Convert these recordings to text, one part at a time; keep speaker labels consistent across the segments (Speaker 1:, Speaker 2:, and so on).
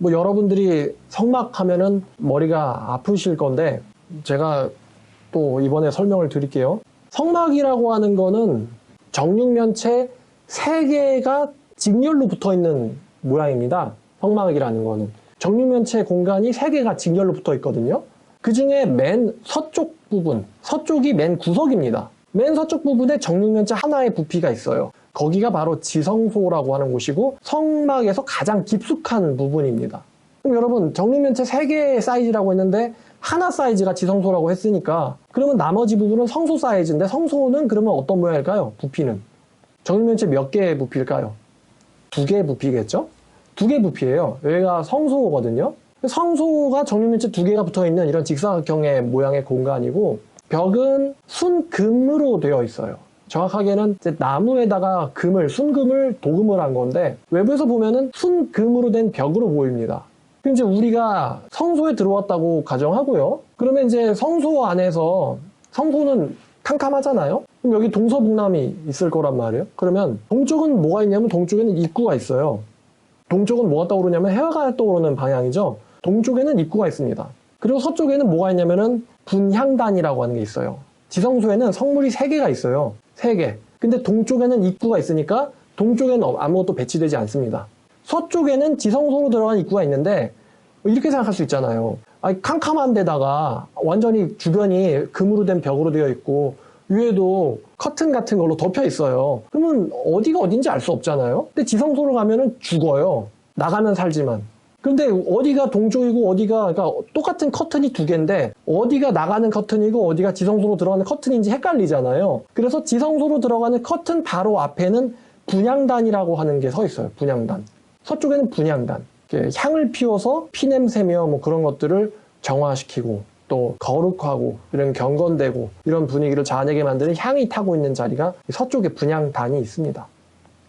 Speaker 1: 뭐 여러분들이 성막 하면은 머리가 아프실 건데 제가 또 이번에 설명을 드릴게요. 성막이라고 하는 거는 정육면체 3개가 직렬로 붙어 있는 모양입니다. 성막이라는 거는 정육면체 공간이 3개가 직렬로 붙어 있거든요. 그 중에 맨 서쪽 부분, 서쪽이 맨 구석입니다. 맨 서쪽 부분에 정육면체 하나의 부피가 있어요. 거기가 바로 지성소라고 하는 곳이고 성막에서 가장 깊숙한 부분입니다. 그럼 여러분 정육면체 3개의 사이즈라고 했는데 하나 사이즈가 지성소라고 했으니까 그러면 나머지 부분은 성소 사이즈인데 성소는 그러면 어떤 모양일까요? 부피는 정육면체 몇 개의 부피일까요? 2개의 부피겠죠? 2개 부피예요. 여기가 성소거든요. 성소가 정육면체 2개가 붙어있는 이런 직사각형의 모양의 공간이고 벽은 순금으로 되어 있어요. 정확하게는 이제 나무에다가 순금을 도금을 한 건데 외부에서 보면은 순금으로 된 벽으로 보입니다. 그럼 이제 우리가 성소에 들어왔다고 가정하고요. 그러면 이제 성소 안에서 성소는 캄캄하잖아요. 그럼 여기 동서북남이 있을 거란 말이에요. 그러면 동쪽은 뭐가 있냐면 동쪽에는 입구가 있어요. 동쪽은 뭐가 떠오르냐면 해가 떠오르는 방향이죠. 동쪽에는 입구가 있습니다. 그리고 서쪽에는 뭐가 있냐면은 분향단이라고 하는 게 있어요. 지성소에는 성물이 3개가 있어요. 3개. 근데 동쪽에는 입구가 있으니까 동쪽에는 아무것도 배치되지 않습니다. 서쪽에는 지성소로 들어간 입구가 있는데 이렇게 생각할 수 있잖아요. 아니, 캄캄한 데다가 완전히 주변이 금으로 된 벽으로 되어 있고 위에도 커튼 같은 걸로 덮여 있어요. 그러면 어디가 어딘지 알 수 없잖아요. 근데 지성소로 가면은 죽어요. 나가면 살지만. 근데 어디가 동쪽이고 어디가 그러니까 똑같은 커튼이 2개인데 어디가 나가는 커튼이고 어디가 지성소로 들어가는 커튼인지 헷갈리잖아요. 그래서 지성소로 들어가는 커튼 바로 앞에는 분향단이라고 하는 게 서 있어요. 분향단. 서쪽에는 분향단. 향을 피워서 피냄새며 뭐 그런 것들을 정화시키고 또 거룩하고 이런 경건되고 이런 분위기를 자아내게 만드는 향이 타고 있는 자리가 서쪽에 분향단이 있습니다.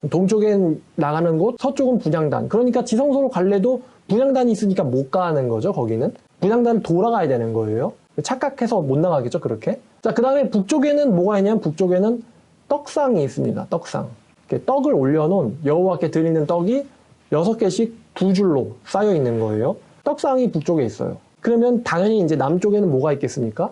Speaker 1: 동쪽엔 나가는 곳, 서쪽은 분향단. 그러니까 지성소로 갈래도 분향단이 있으니까 못 가는 거죠, 거기는. 분향단을 돌아가야 되는 거예요. 착각해서 못 나가겠죠, 그렇게. 자, 그 다음에 북쪽에는 뭐가 있냐면 북쪽에는 떡상이 있습니다, 떡상. 이렇게 떡을 올려놓은 여호와께 드리는 떡이 6개씩 2줄로 쌓여 있는 거예요. 떡상이 북쪽에 있어요. 그러면 당연히 이제 남쪽에는 뭐가 있겠습니까?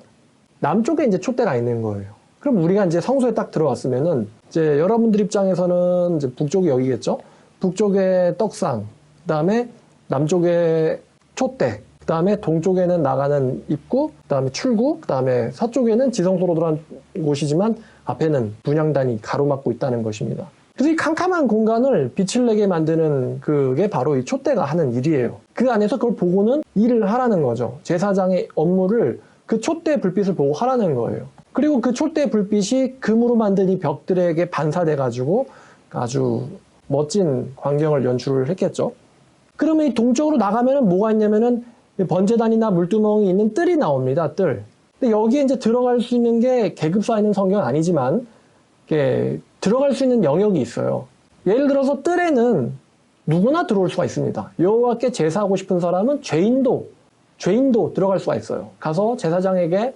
Speaker 1: 남쪽에 이제 촛대가 있는 거예요. 그럼 우리가 이제 성소에 딱 들어왔으면은 이제 여러분들 입장에서는 이제 북쪽이 여기겠죠? 북쪽에 떡상, 그 다음에 남쪽에 촛대, 그 다음에 동쪽에는 나가는 입구, 그 다음에 출구, 그 다음에 서쪽에는 지성소로 들어간 곳이지만 앞에는 분향단이 가로막고 있다는 것입니다. 그래서 이 캄캄한 공간을 빛을 내게 만드는 그게 바로 이 촛대가 하는 일이에요. 그 안에서 그걸 보고는 일을 하라는 거죠. 제사장의 업무를 그 촛대 불빛을 보고 하라는 거예요. 그리고 그 촛대 불빛이 금으로 만든 이 벽들에게 반사돼가지고 아주 멋진 광경을 연출을 했겠죠. 그러면 이 동쪽으로 나가면은 뭐가 있냐면은 번제단이나 물두멍이 있는 뜰이 나옵니다. 뜰. 근데 여기에 이제 들어갈 수 있는 게 계급사 있는 성경은 아니지만 이렇게 들어갈 수 있는 영역이 있어요. 예를 들어서 뜰에는 누구나 들어올 수가 있습니다. 여호와께 제사하고 싶은 사람은 죄인도 들어갈 수가 있어요. 가서 제사장에게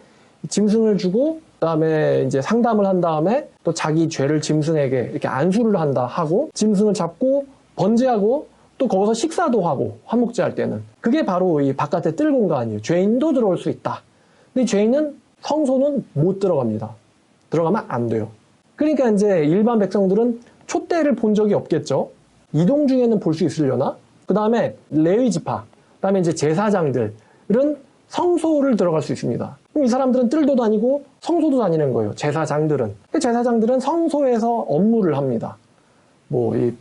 Speaker 1: 짐승을 주고 그다음에 이제 상담을 한 다음에 또 자기 죄를 짐승에게 이렇게 안수를 한다 하고 짐승을 잡고 번제하고 또 거기서 식사도 하고 화목제 할 때는 그게 바로 이 바깥의 뜰 공간이에요. 죄인도 들어올 수 있다. 근데 죄인은 성소는 못 들어갑니다. 들어가면 안 돼요. 그러니까 이제 일반 백성들은 촛대를 본 적이 없겠죠. 이동 중에는 볼 수 있으려나? 그 다음에 레위 지파, 그 다음에 이제 제사장들은 성소를 들어갈 수 있습니다. 그럼 이 사람들은 뜰도 다니고 성소도 다니는 거예요. 제사장들은 성소에서 업무를 합니다. 뭐 이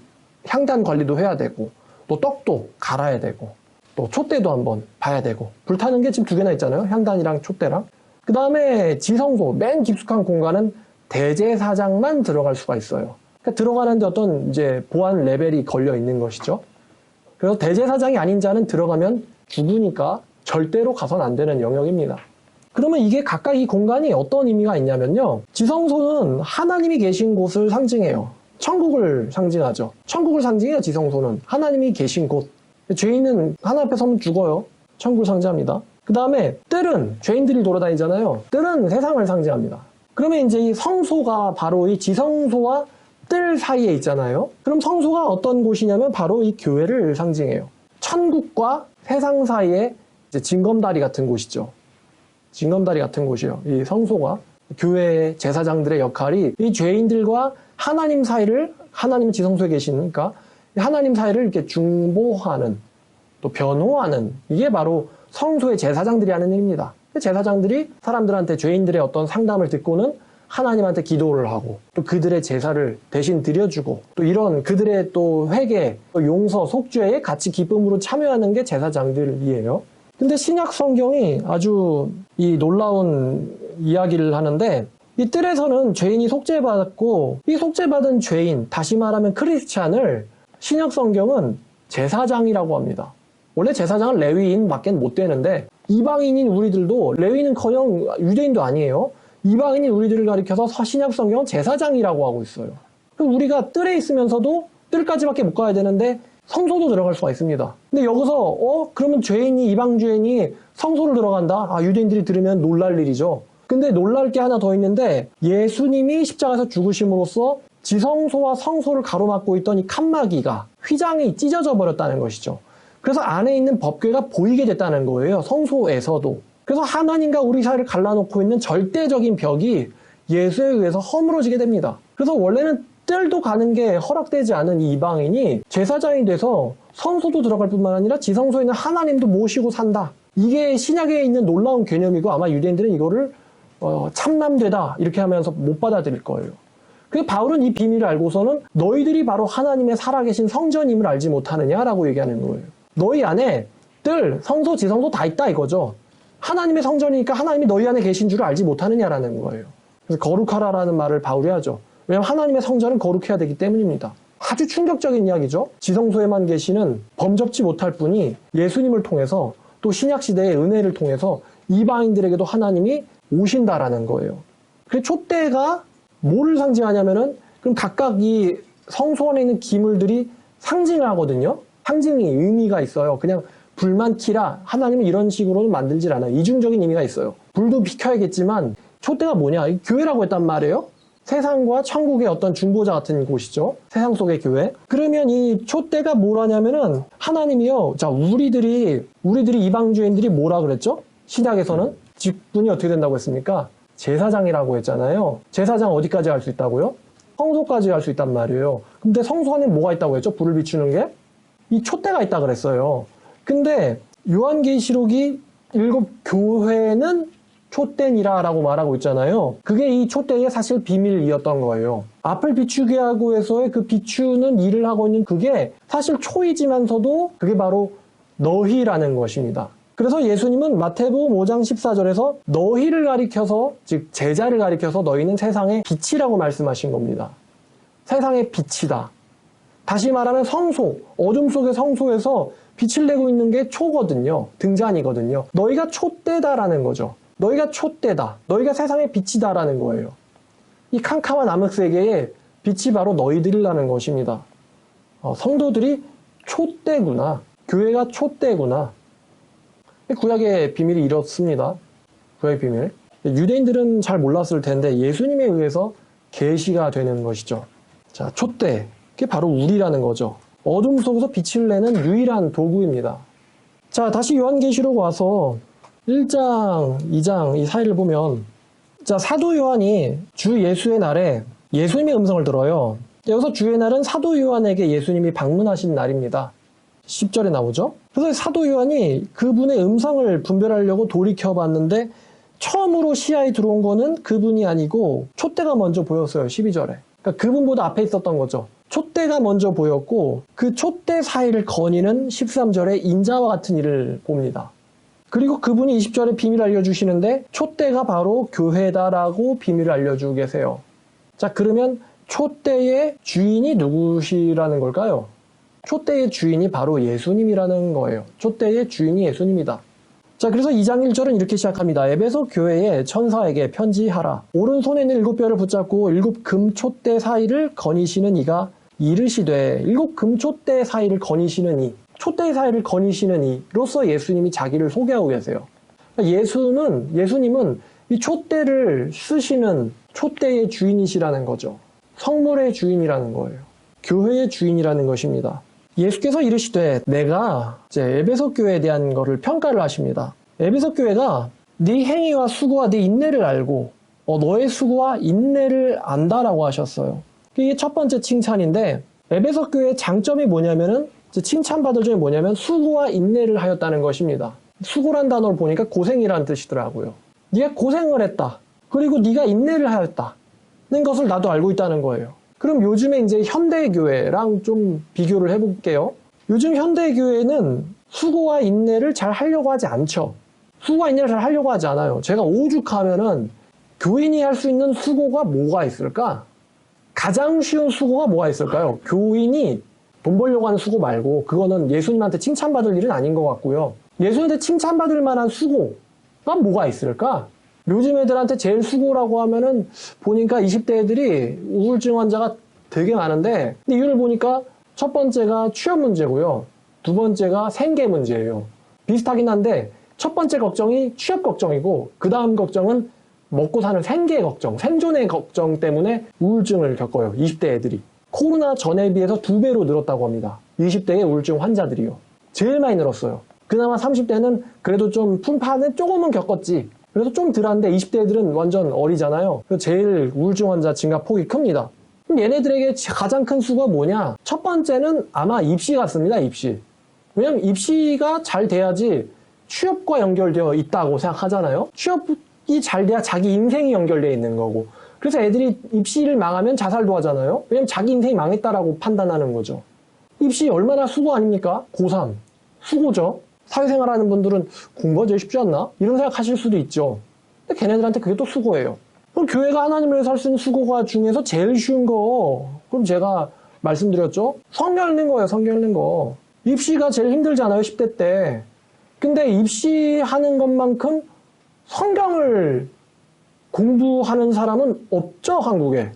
Speaker 1: 향단 관리도 해야 되고 또 떡도 갈아야 되고 또 촛대도 한번 봐야 되고 불타는 게 지금 2개나 있잖아요. 향단이랑 촛대랑. 그 다음에 지성소 맨 깊숙한 공간은 대제사장만 들어갈 수가 있어요. 그러니까 들어가는데 어떤 이제 보안 레벨이 걸려 있는 것이죠. 그래서 대제사장이 아닌 자는 들어가면 죽으니까 절대로 가서는 안 되는 영역입니다. 그러면 이게 각각 이 공간이 어떤 의미가 있냐면요. 지성소는 하나님이 계신 곳을 상징해요. 천국을 상징하죠. 천국을 상징해요, 지성소는. 하나님이 계신 곳. 죄인은 하나님 앞에 서면 죽어요. 천국을 상징합니다. 그 다음에 뜰은 죄인들이 돌아다니잖아요. 뜰은 세상을 상징합니다. 그러면 이제 이 성소가 바로 이 지성소와 뜰 사이에 있잖아요. 그럼 성소가 어떤 곳이냐면 바로 이 교회를 상징해요. 천국과 세상 사이에 이제 징검다리 같은 곳이죠. 징검다리 같은 곳이요. 이 성소가 교회의 제사장들의 역할이 이 죄인들과 하나님 사이를, 하나님은 지성소에 계시니까 하나님 사이를 이렇게 중보하는, 또 변호하는, 이게 바로 성소의 제사장들이 하는 일입니다. 제사장들이 사람들한테 죄인들의 어떤 상담을 듣고는 하나님한테 기도를 하고, 또 그들의 제사를 대신 드려주고, 또 이런 그들의 또 회개, 용서, 속죄에 같이 기쁨으로 참여하는 게 제사장들이에요. 근데 신약 성경이 아주 이 놀라운 이야기를 하는데, 이 뜰에서는 죄인이 속죄받았고, 이 속죄받은 죄인, 다시 말하면 크리스찬을 신약 성경은 제사장이라고 합니다. 원래 제사장은 레위인밖에 못 되는데, 이방인인 우리들도, 레위인은커녕 유대인도 아니에요. 이방인인 우리들을 가리켜서 신약 성경은 제사장이라고 하고 있어요. 우리가 뜰에 있으면서도 뜰까지밖에 못 가야 되는데 성소도 들어갈 수가 있습니다. 근데 여기서 그러면 죄인이, 이방 죄인이 성소를 들어간다? 아, 유대인들이 들으면 놀랄 일이죠. 근데 놀랄 게 하나 더 있는데, 예수님이 십자가에서 죽으심으로써 지성소와 성소를 가로막고 있던 이 칸막이가, 휘장이 찢어져 버렸다는 것이죠. 그래서 안에 있는 법궤가 보이게 됐다는 거예요. 성소에서도. 그래서 하나님과 우리 사이를 갈라놓고 있는 절대적인 벽이 예수에 의해서 허물어지게 됩니다. 그래서 원래는 뜰도 가는 게 허락되지 않은 이 이방인이 제사장이 돼서 성소도 들어갈 뿐만 아니라 지성소에 있는 하나님도 모시고 산다. 이게 신약에 있는 놀라운 개념이고, 아마 유대인들은 이거를 참남되다 이렇게 하면서 못 받아들일 거예요. 그래서 바울은 이 비밀을 알고서는 너희들이 바로 하나님의 살아계신 성전임을 알지 못하느냐라고 얘기하는 거예요. 너희 안에 뜰, 성소, 지성소 다 있다 이거죠. 하나님의 성전이니까 하나님이 너희 안에 계신 줄을 알지 못하느냐라는 거예요. 그래서 거룩하라라는 말을 바울이 하죠. 왜냐하면 하나님의 성전은 거룩해야 되기 때문입니다. 아주 충격적인 이야기죠. 지성소에만 계시는 범접지 못할 분이 예수님을 통해서, 또 신약시대의 은혜를 통해서 이방인들에게도 하나님이 오신다라는 거예요. 그래서 촛대가 뭐를 상징하냐면은, 그럼 각각 이 성소 안에 있는 기물들이 상징을 하거든요. 상징이 의미가 있어요. 그냥 불만 켜라, 하나님은 이런 식으로는 만들질 않아요. 이중적인 의미가 있어요. 불도 비켜야겠지만 촛대가 뭐냐? 교회라고 했단 말이에요. 세상과 천국의 어떤 중보자 같은 곳이죠. 세상 속의 교회. 그러면 이 촛대가 뭐라냐면은, 하나님이요, 자, 우리들이 이방주의인들이 뭐라 그랬죠? 신약에서는 직분이 어떻게 된다고 했습니까? 제사장이라고 했잖아요. 제사장 어디까지 할 수 있다고요? 성소까지 할 수 있단 말이에요. 근데 성소 안에 뭐가 있다고 했죠? 불을 비추는 게? 이 촛대가 있다 그랬어요. 근데 요한계시록이 7교회는 촛대니라라고 말하고 있잖아요. 그게 이 촛대의 사실 비밀이었던 거예요. 앞을 비추게 하고 해서의 그 비추는 일을 하고 있는 그게 사실 초이지만서도 그게 바로 너희라는 것입니다. 그래서 예수님은 마태복음 5장 14절에서 너희를 가리켜서, 즉 제자를 가리켜서 너희는 세상의 빛이라고 말씀하신 겁니다. 세상의 빛이다. 다시 말하면 성소, 어둠 속의 성소에서 빛을 내고 있는 게 초거든요. 등잔이거든요. 너희가 촛대다라는 거죠. 너희가 촛대다. 너희가 세상의 빛이다라는 거예요. 이 캄캄한 암흑 세계에 빛이 바로 너희들이라는 것입니다. 성도들이 촛대구나. 교회가 촛대구나. 구약의 비밀이 이렇습니다. 구약의 비밀. 유대인들은 잘 몰랐을 텐데 예수님에 의해서 계시가 되는 것이죠. 자, 촛대. 그게 바로 우리라는 거죠. 어둠 속에서 빛을 내는 유일한 도구입니다. 자, 다시 요한계시록 와서 1장, 2장 이 사이를 보면, 자, 사도 요한이 주 예수의 날에 예수님의 음성을 들어요. 여기서 주의 날은 사도 요한에게 예수님이 방문하신 날입니다. 10절에 나오죠. 그래서 사도 요한이 그분의 음성을 분별하려고 돌이켜봤는데 처음으로 시야에 들어온 거는 그분이 아니고 촛대가 먼저 보였어요. 12절에. 그러니까 그분보다 앞에 있었던 거죠. 촛대가 먼저 보였고 그 촛대 사이를 거니는 13절에 인자와 같은 일을 봅니다. 그리고 그분이 20절에 비밀을 알려주시는데 촛대가 바로 교회다라고 비밀을 알려주고 계세요. 자, 그러면 촛대의 주인이 누구시라는 걸까요? 촛대의 주인이 바로 예수님이라는 거예요. 촛대의 주인이 예수님이다. 자, 그래서 2장 1절은 이렇게 시작합니다. 에베소 교회의 천사에게 편지하라. 오른손에는 7뼈를 붙잡고 7 금촛대 사이를 거니시는 이가 이르시되 7 금촛대 사이를 거니시는 이, 촛대 사이를 거니시는 이로서 예수님이 자기를 소개하고 계세요. 예수님은 이 촛대를 쓰시는 촛대의 주인이시라는 거죠. 성물의 주인이라는 거예요. 교회의 주인이라는 것입니다. 예수께서 이르시되 내가 이제 에베소 교회에 대한 거를 평가를 하십니다. 에베소 교회가 네 행위와 수고와 네 인내를 알고 너의 수고와 인내를 안다라고 하셨어요. 이게 첫 번째 칭찬인데 에베소 교회의 장점이 뭐냐면은 칭찬받을 점이 뭐냐면 수고와 인내를 하였다는 것입니다. 수고란 단어를 보니까 고생이라는 뜻이더라고요. 네가 고생을 했다. 그리고 네가 인내를 하였다는 것을 나도 알고 있다는 거예요. 그럼 요즘에 이제 현대교회랑 좀 비교를 해볼게요. 요즘 현대교회는 수고와 인내를 잘 하려고 하지 않죠. 수고와 인내를 잘 하려고 하지 않아요. 제가 오죽하면은 교인이 할 수 있는 수고가 뭐가 있을까? 가장 쉬운 수고가 뭐가 있을까요? 교인이 돈 벌려고 하는 수고 말고 그거는 예수님한테 칭찬받을 일은 아닌 것 같고요. 예수님한테 칭찬받을 만한 수고가 뭐가 있을까? 요즘 애들한테 제일 수고라고 하면은 보니까 20대 애들이 우울증 환자가 되게 많은데 근데 이유를 보니까 첫 번째가 취업 문제고요. 두 번째가 생계 문제예요. 비슷하긴 한데 첫 번째 걱정이 취업 걱정이고 그 다음 걱정은 먹고 사는 생계 걱정, 생존의 걱정 때문에 우울증을 겪어요. 20대 애들이. 코로나 전에 비해서 2배로 늘었다고 합니다. 20대의 우울증 환자들이요. 제일 많이 늘었어요. 그나마 30대는 그래도 좀 풍파는 조금은 겪었지. 그래서 좀 덜한데 20대 애들은 완전 어리잖아요. 그래서 제일 우울증 환자 증가 폭이 큽니다. 그럼 얘네들에게 가장 큰 수가 뭐냐? 첫 번째는 아마 입시 같습니다. 입시. 왜냐면 입시가 잘 돼야지 취업과 연결되어 있다고 생각하잖아요. 취업이 잘 돼야 자기 인생이 연결되어 있는 거고. 그래서 애들이 입시를 망하면 자살도 하잖아요. 왜냐면 자기 인생이 망했다라고 판단하는 거죠. 입시 얼마나 수고 아닙니까? 고3. 수고죠. 사회생활하는 분들은 공부가 제일 쉽지 않나? 이런 생각하실 수도 있죠. 근데 걔네들한테 그게 또 수고예요. 그럼 교회가 하나님을 위해서 할 수 있는 수고가 중에서 제일 쉬운 거 그럼 제가 말씀드렸죠? 성경 읽는 거예요. 성경 읽는 거. 입시가 제일 힘들잖아요. 10대 때. 근데 입시하는 것만큼 성경을 공부하는 사람은 없죠. 한국에.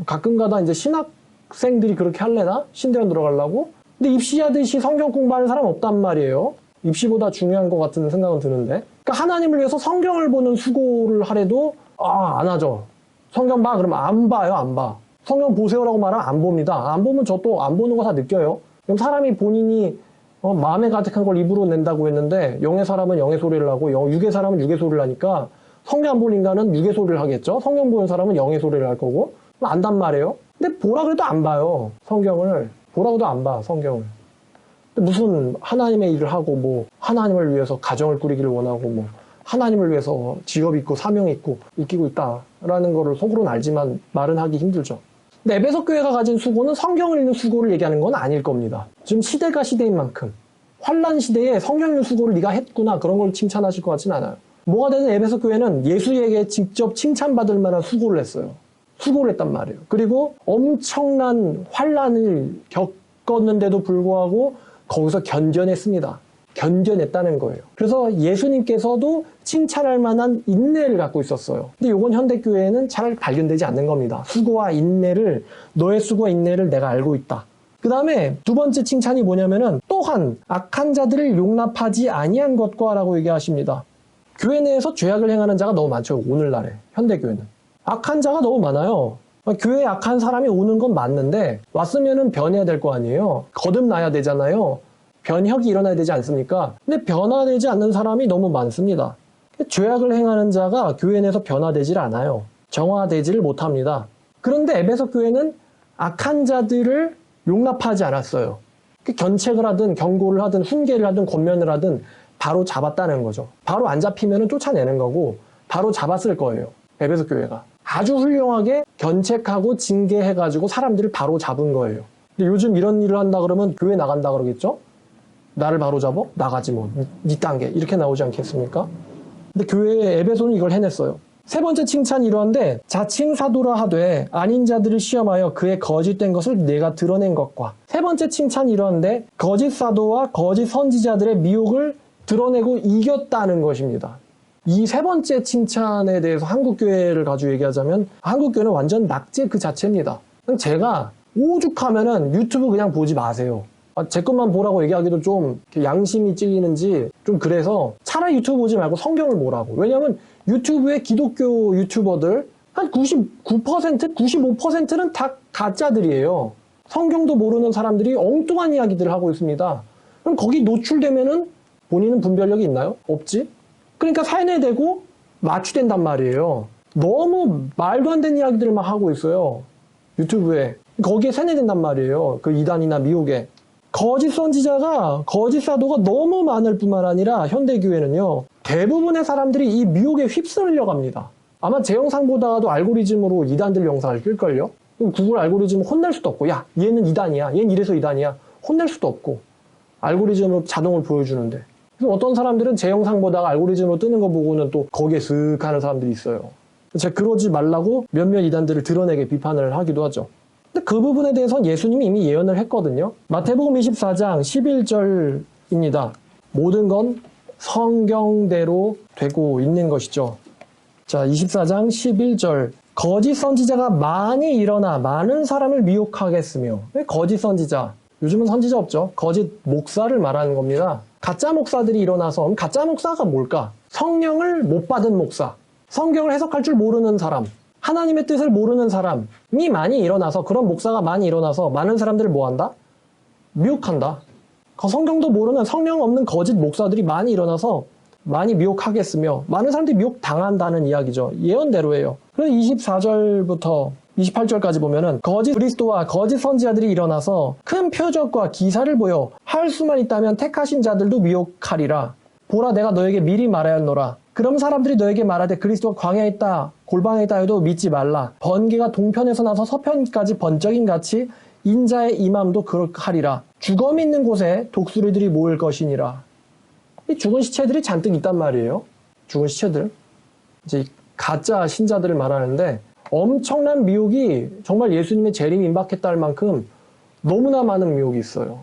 Speaker 1: 가끔가다 이제 신학생들이 그렇게 할래나? 신대원 들어가려고? 근데 입시하듯이 성경 공부하는 사람 없단 말이에요. 입시보다 중요한 것 같은 생각은 드는데. 그러니까 하나님을 위해서 성경을 보는 수고를 하래도 안 하죠. 성경 봐. 그러면 안 봐요. 안 봐. 성경 보세요라고 말하면 안 봅니다. 안 보면 저 또 안 보는 거 다 느껴요. 그럼 사람이 본인이 마음에 가득한 걸 입으로 낸다고 했는데 영의 사람은 영의 소리를 하고 육의 사람은 육의 소리를 하니까 성경 안 볼 인간은 육의 소리를 하겠죠. 성경 보는 사람은 영의 소리를 할 거고 안단 말이에요. 근데 보라 그래도 안 봐요. 성경을. 보라고도 안 봐. 성경을. 무슨 하나님의 일을 하고 뭐 하나님을 위해서 가정을 꾸리기를 원하고 뭐 하나님을 위해서 직업 있고 사명 있고 웃기고 있다라는 거를 속으로는 알지만 말은 하기 힘들죠. 근데 에베소 교회가 가진 수고는 성경을 읽는 수고를 얘기하는 건 아닐 겁니다. 지금 시대가 시대인 만큼 환란 시대에 성경 읽는 수고를 네가 했구나 그런 걸 칭찬하실 것 같진 않아요. 뭐가 되든 에베소 교회는 예수에게 직접 칭찬받을 만한 수고를 했어요. 수고를 했단 말이에요. 그리고 엄청난 환란을 겪었는데도 불구하고 거기서 견뎌냈습니다. 견뎌냈다는 거예요. 그래서 예수님께서도 칭찬할 만한 인내를 갖고 있었어요. 근데 이건 현대교회에는 잘 발견되지 않는 겁니다. 수고와 인내를, 너의 수고와 인내를 내가 알고 있다. 그 다음에 두 번째 칭찬이 뭐냐면은 또한 악한 자들을 용납하지 아니한 것과 라고 얘기하십니다. 교회 내에서 죄악을 행하는 자가 너무 많죠. 오늘날에 현대교회는. 악한 자가 너무 많아요. 교회에 악한 사람이 오는 건 맞는데 왔으면은 변해야 될 거 아니에요. 거듭나야 되잖아요. 변혁이 일어나야 되지 않습니까? 근데 변화되지 않는 사람이 너무 많습니다. 죄악을 행하는 자가 교회 내에서 변화되질 않아요. 정화되지를 못합니다. 그런데 에베소 교회는 악한 자들을 용납하지 않았어요. 견책을 하든 경고를 하든 훈계를 하든 권면을 하든 바로 잡았다는 거죠. 바로 안 잡히면 쫓아내는 거고 바로 잡았을 거예요. 에베소 교회가. 아주 훌륭하게 견책하고 징계해가지고 사람들을 바로 잡은 거예요. 근데 요즘 이런 일을 한다 그러면 교회 나간다 그러겠죠? 나를 바로 잡아? 나가지 뭐. 니 단계. 이렇게 나오지 않겠습니까? 근데 교회의 에베소는 이걸 해냈어요. 세 번째 칭찬이 이러한데 자칭 사도라 하되 아닌 자들을 시험하여 그의 거짓된 것을 내가 드러낸 것과 세 번째 칭찬이 이러한데 거짓 사도와 거짓 선지자들의 미혹을 드러내고 이겼다는 것입니다. 이 세 번째 칭찬에 대해서 한국교회를 가지고 얘기하자면 한국교회는 완전 낙제 그 자체입니다. 제가 오죽하면은 유튜브 그냥 보지 마세요. 제 것만 보라고 얘기하기도 좀 양심이 찔리는지 좀 그래서 차라리 유튜브 보지 말고 성경을 보라고. 왜냐면 유튜브의 기독교 유튜버들 한 99%, 95%는 다 가짜들이에요. 성경도 모르는 사람들이 엉뚱한 이야기들을 하고 있습니다. 그럼 거기 노출되면은 본인은 분별력이 있나요? 없지? 그러니까 세뇌되고 마취된단 말이에요. 너무 말도 안 되는 이야기들을 막 하고 있어요. 유튜브에. 거기에 세뇌된단 말이에요. 그 이단이나 미혹에. 거짓 선지자가, 거짓 사도가 너무 많을 뿐만 아니라 현대교회는요, 대부분의 사람들이 이 미혹에 휩쓸려 갑니다. 아마 제 영상 보다가도 알고리즘으로 이단들 영상을 낄걸요? 구글 알고리즘은 혼낼 수도 없고, 야, 얘는 이단이야. 얘는 이래서 이단이야. 혼낼 수도 없고. 알고리즘으로 자동을 보여주는데. 그래서 어떤 사람들은 제 영상 보다가 알고리즘으로 뜨는 거 보고는 또 거기에 쓱 하는 사람들이 있어요. 제가 그러지 말라고 몇몇 이단들을 드러내게 비판을 하기도 하죠. 근데 그 부분에 대해서는 예수님이 이미 예언을 했거든요. 마태복음 24장 11절입니다. 모든 건 성경대로 되고 있는 것이죠. 자, 24장 11절. 거짓 선지자가 많이 일어나 많은 사람을 미혹하겠으며. 왜 거짓 선지자? 요즘은 선지자 없죠. 거짓 목사를 말하는 겁니다. 가짜 목사들이 일어나서, 가짜 목사가 뭘까? 성령을 못 받은 목사, 성경을 해석할 줄 모르는 사람, 하나님의 뜻을 모르는 사람이 많이 일어나서, 그런 목사가 많이 일어나서 많은 사람들을 뭐한다? 미혹한다. 성경도 모르는 성령 없는 거짓 목사들이 많이 일어나서 많이 미혹하겠으며, 많은 사람들이 미혹당한다는 이야기죠. 예언대로예요. 그래서 24절부터 28절까지 보면은 거짓 그리스도와 거짓 선지자들이 일어나서 큰 표적과 기사를 보여 할 수만 있다면 택하신 자들도 미혹하리라. 보라, 내가 너에게 미리 말하였노라. 그럼 사람들이 너에게 말하되 그리스도가 광야에 있다, 골방에 있다 해도 믿지 말라. 번개가 동편에서 나서 서편까지 번쩍임 같이 인자의 임함도 그렇하리라. 주검 있는 곳에 독수리들이 모일 것이니라. 이 죽은 시체들이 잔뜩 있단 말이에요. 죽은 시체들. 이제 가짜 신자들을 말하는데, 엄청난 미혹이 정말 예수님의 재림이 임박했다 할 만큼 너무나 많은 미혹이 있어요.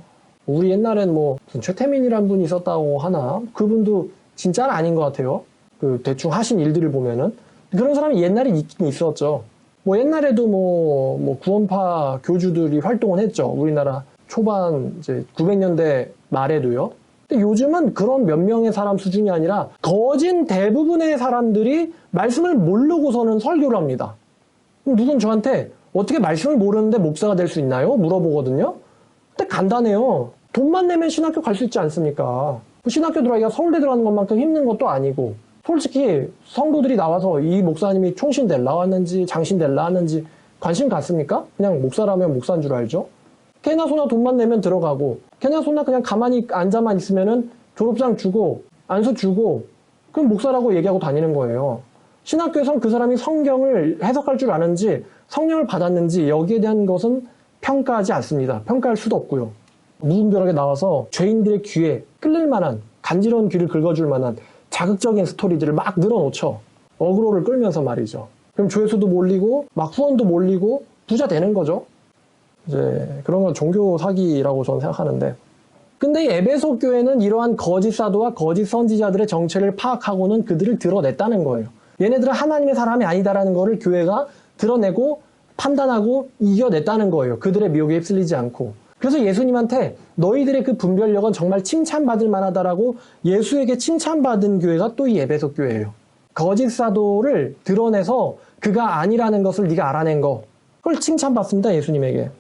Speaker 1: 우리 옛날엔 뭐 최태민이란 분이 있었다고 하나? 그분도 진짜는 아닌 것 같아요. 그 대충 하신 일들을 보면은. 그런 사람이 옛날에 있긴 있었죠. 뭐 옛날에도 뭐 구원파 교주들이 활동을 했죠. 우리나라 초반 이제 900년대 말에도요. 근데 요즘은 그런 몇 명의 사람 수준이 아니라 거진 대부분의 사람들이 말씀을 모르고서는 설교를 합니다. 누군 저한테 어떻게 말씀을 모르는데 목사가 될 수 있나요? 물어보거든요. 근데 간단해요. 돈만 내면 신학교 갈 수 있지 않습니까? 신학교 들어가기가 서울대 들어가는 것만큼 힘든 것도 아니고, 솔직히 성도들이 나와서 이 목사님이 총신될라 왔는지 장신될라 하는지 관심 갖습니까? 그냥 목사라면 목사인 줄 알죠? 개나 소나 돈만 내면 들어가고, 개나 소나 그냥 가만히 앉아만 있으면은 졸업장 주고 안수 주고 그럼 목사라고 얘기하고 다니는 거예요. 신학교에선 그 사람이 성경을 해석할 줄 아는지 성령을 받았는지 여기에 대한 것은 평가하지 않습니다. 평가할 수도 없고요. 무분별하게 나와서 죄인들의 귀에 끌릴 만한, 간지러운 귀를 긁어줄 만한 자극적인 스토리들을 막 늘어놓죠. 어그로를 끌면서 말이죠. 그럼 조회수도 몰리고 막 후원도 몰리고 부자 되는 거죠. 이제 그런 건 종교 사기라고 저는 생각하는데, 근데 이 에베소 교회는 이러한 거짓 사도와 거짓 선지자들의 정체를 파악하고는 그들을 드러냈다는 거예요. 얘네들은 하나님의 사람이 아니다라는 거를 교회가 드러내고 판단하고 이겨냈다는 거예요. 그들의 미혹에 휩쓸리지 않고. 그래서 예수님한테 너희들의 그 분별력은 정말 칭찬받을 만하다라고 예수에게 칭찬받은 교회가 또 이 에베소 교회예요. 거짓 사도를 드러내서 그가 아니라는 것을 네가 알아낸 거, 그걸 칭찬받습니다, 예수님에게.